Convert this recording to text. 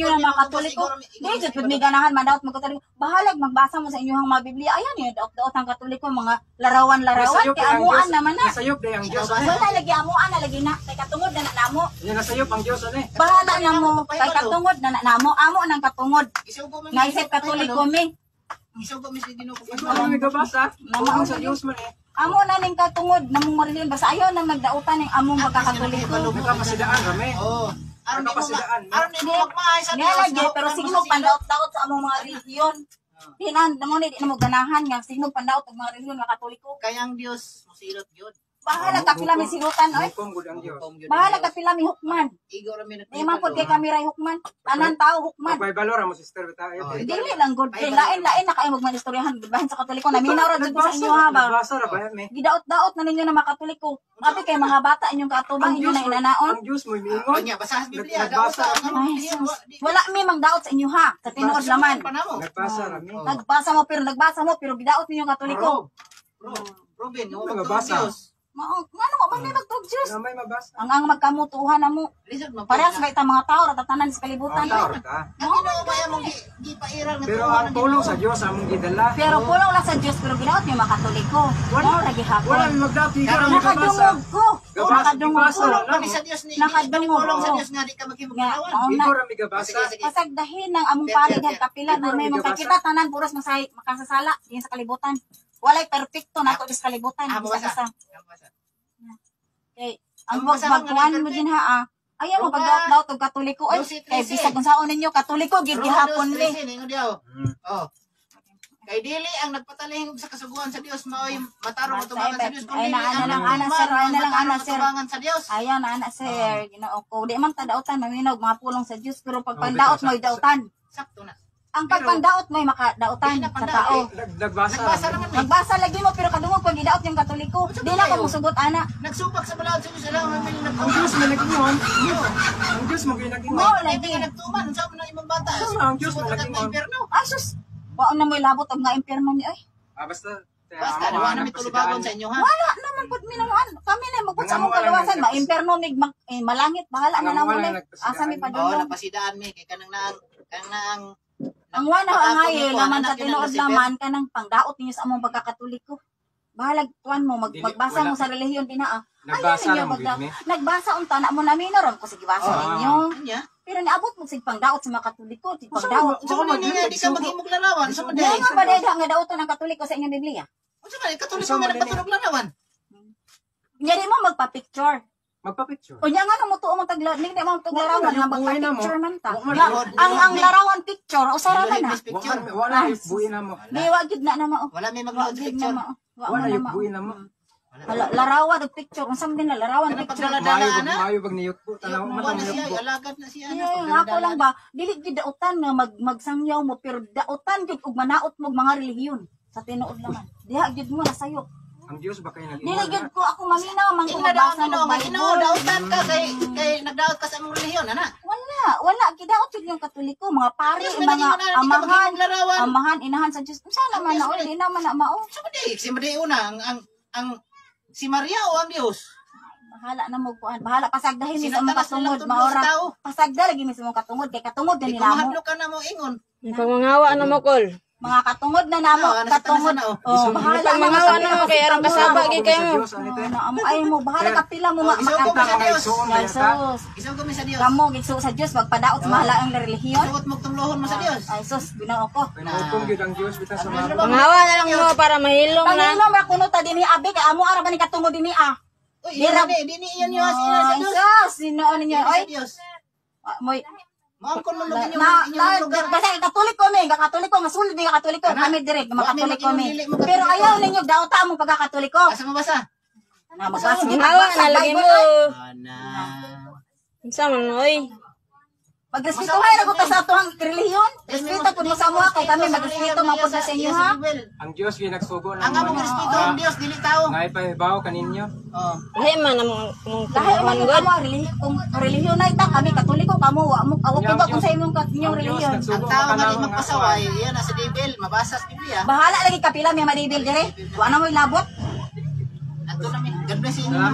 ninyo ng mga Katoliko. Di jud pud may ganahan man daot mga Katoliko. Bahalag magbasa mo sa inyong mga Biblia. Ayan ni daot ang Katoliko mga larawan-larawan kay amuan naman na. Nasayop day ang Dios. Wala lagi amuan na lagi na kay katungod na namo. Yan nasayop ang Dios ani. Bahala na mo kay katungod na namo. Amo nang katungod. Nga isip Katoliko mi. Isugo mi si Ginoo ko. Ano nagabasa? Ang sa Dios man eh. Amo na ning katungod namong marilin basta ayaw na magdautan ning among magkakatoliko. Nagkapasidaan kami. Oo. Aron di mo Nagkapasidaan. aron di mo magmahay sa Nga Dios. lagi pero sigmog pandaot-daot sa among mga relihiyon. Dinan namo ni di na mo ganahan nga sigmog pandaot og mga relihiyon nga Katoliko. Kaya ang Dios mosilot gyud. Bahala ka pila mi sinutan oy. Hukom gud ang Dios. Bahala ka pila mi hukman. Igo ra mi Di man pod kay kami ray hukman. Tanan tao hukman. May valor mo sister tayo. Dili lang good. Kay lain-lain na kayo magmanistoryahan bahin sa Katoliko. Naminaw ra jud sa inyo ha ba. Nagbasa ra ba mi? Gidaot-daot na ninyo na mga Katoliko. Mapi kay mga bata inyong kaatubang inyo na inanaon. Ang Dios mo Oh miingon. nya basahas Biblia Nagbasa Ay, sus. Wala mi mang daot sa inyo ha. Sa tinuod laman. Nagbasa ra mi. Nagbasa mo pero gidaot ninyo Katoliko. Robin, no Mga basa. Ano ko ba may magtugdiyos? May mabasa. Ang magkamutuhan na mo. Parehas ba itang mga tao ratatanan sa kalibutan? Tawag ka. Ang Ginoo ba among di pairang na Pero ang tulong sa Dios among gidala. Pero pulong lang sa Diyos pero ginaot niyo mga Katoliko. Wala lagi Wala hapon. mi magdati ka ra Nakadungog ko. Gabasa, Nakadungog ko. gabasa. kami sa Dios ni Nakadungog tulong sa ko. Dios nga di ka Nga, magkimuglawan. oo na. Ikaw ra mi gabasa. Pasagdahin ng among palig ang kapila na may mga kita tanan puros makasasala diyan sa kalibutan. Walay perfecto nato sa kalibutan. Amo Isa-isa. basa. Okay. Ang Ang basa magkuhan mo din ha. Ayaw mo pagdaot og Katoliko. Ay, kay bisag kung saon ninyo Katoliko gid gihapon ni. Oh. Kay dili ang nagpatalihog sa kasuguan sa Dios mao'y matarong tubangan sa Dios Ay, ana lang, ana, sir. Ay, na lang, ana, sir. Tubangan sa Dios. Ayan, ana sir, Ginoo ko. Di man ta daotan maminaw mga pulong sa Dios pero pag pandaot mo'y daotan. Sakto na. Ang pagpandaot mo'y makadaotan sa tao. Nagbasa naman. Nagbasa lagi mo pero kadungog pag gidaot yung Katoliko. Di na ko musugot ana. Nagsubak sa balawad sa Dios alam mo may ang Dios mo nagingon. Ang Dios mo ginagingon. No, Lagi lagi. nga nagtuman unsa man ang imong bata. Ang Diyos mo Sugot naging ang impierno. Ay sus. Wa na mo'y labot og nga impierno ni ay. Basta Basta nawa na may tulubagon sa inyo ha. Wala naman pud minawan. Kami na magpud sa among kalawasan ma impierno mig malangit bahala na namo ni. Asa mi Oo, padulong. napasidaan mi kay kanang Ang wala ang ngayon laman sa tinuod laman kanang pangdaot ninyo sa among pagkakatoliko. Bahalag tuan mo magbasa mo sa relihiyon dinaa. Nagbasa lang mo gid. Nagbasa unta na mo namin ron ko sige basa ninyo. nya. Pero niabot mo sig pangdaot sa mga Katoliko, sig pangdaot. Unsa man ni di ka maghimog larawan sa man Di dili. nga ba dahil nga daoton ang Katoliko sa inyong Biblia? Unsa man Katoliko nga nagpatunog larawan. Nya di mo magpa-picture. Magpa-picture. O nya nga nang mutuo mo tagla, ning di mo taglarawan nga buhay na mo. magpa-picture man ta. Wala. Ang larawan picture usara man na. Wala yung buhay na mo. Di wa gid na mao. Wala may Wa magload gid picture. na mao. Wa Wala na yung mao. buhay na mo. Larawan og picture, unsa man din na larawan Kanang picture. pagdala- Mayo bag niyot po. Tanaw man na siya, niyot po. alagad na siya. Ako lang ba, dili gid daotan nga magsangyaw mo pero daotan gid og manaot mo og mga relihiyon sa tinuod laman. Diha gid mo nasayo. Ang Dios ba kayo Dili nag-ingon? gid ko ako maminaw man ko Ina daw magbasa Ginoo, ng magino Bible. daotan ka kay nagdaot ka sa imong relihiyon ana. Wala gidaot jud yung Katoliko, mga pari, Diyos, mga managing mo na, di ka amahan, maghimog larawan. amahan, inahan sa Dios. Unsa naman na di naman na mao. Sa madi, si Madi una ang si Maria o ang Dios. Bahala na mo kuan. Bahala pasagdahin mi sa mga Sinatanas katungod nilang tublo sa maora. tao. Pasagda lagi mi sa mga katungod kay katungod Di din ko nila mo. mahadlok ka na mo ingon. Pagmangawa na mo, Kol. Mga katungod na namo, Ano, katungod. nasatanas na, Oh, bahala na Pagmangawa na mo, kay arang kasaba, gay kayo mo. Ay mo, bahala ka pila mo Oh, isugo mo sa Dios. Jesus. Isog kami sa Dios. Kamo gitso sa Dios magpadaot sa mahalaang relihiyon. Sugot mo tumlohon mo sa Dios. Ay sus, Ginoo ko. Pinuhukom gyud ang Dios bitaw sa mga Panghawa na lang mo para mahilom na. Panginoon ra kuno ta dinhi abi kay amo ara ba ni katungod dinhi ah. Uy, dini iyan yo sa Dios. Sus, sino ninyo Sa oy? Dios. Moy Maangkon mo na ninyo na inyong lugar. kasi Katoliko mi, Katoliko nga sulod mi Katoliko kami direct mga Katoliko mi. Dili mo Pero ayaw ninyo daota mo pagka-Katoliko. Asa mo basa? Na magbasa Panghawa na lagi mo. Ana. Unsa man, oy. Magrespetuhay ra ko ta sa atuang relihiyon. Respeto pud mo sa amo kay kami magrespeto man pud sa inyo ha. ang Dios gyud nagsugo na Ang among respeto ang Dios dili tao. ngay pahibaw kaninyo. Oh. Lahi man ang Dahil kumaman man God. amo relihiyon kung relihiyon na ita kami Katoliko kamo wa mo awak ko kung sa inyong Ang Dios relihiyon. Ang nagsugo tao ka nga di ng magpasaway, yan nasa Bible, mabasa sa Biblia. Bahala lagi kapila may madibil dire. Wa na mo'y labot. Ato na mi. God bless you.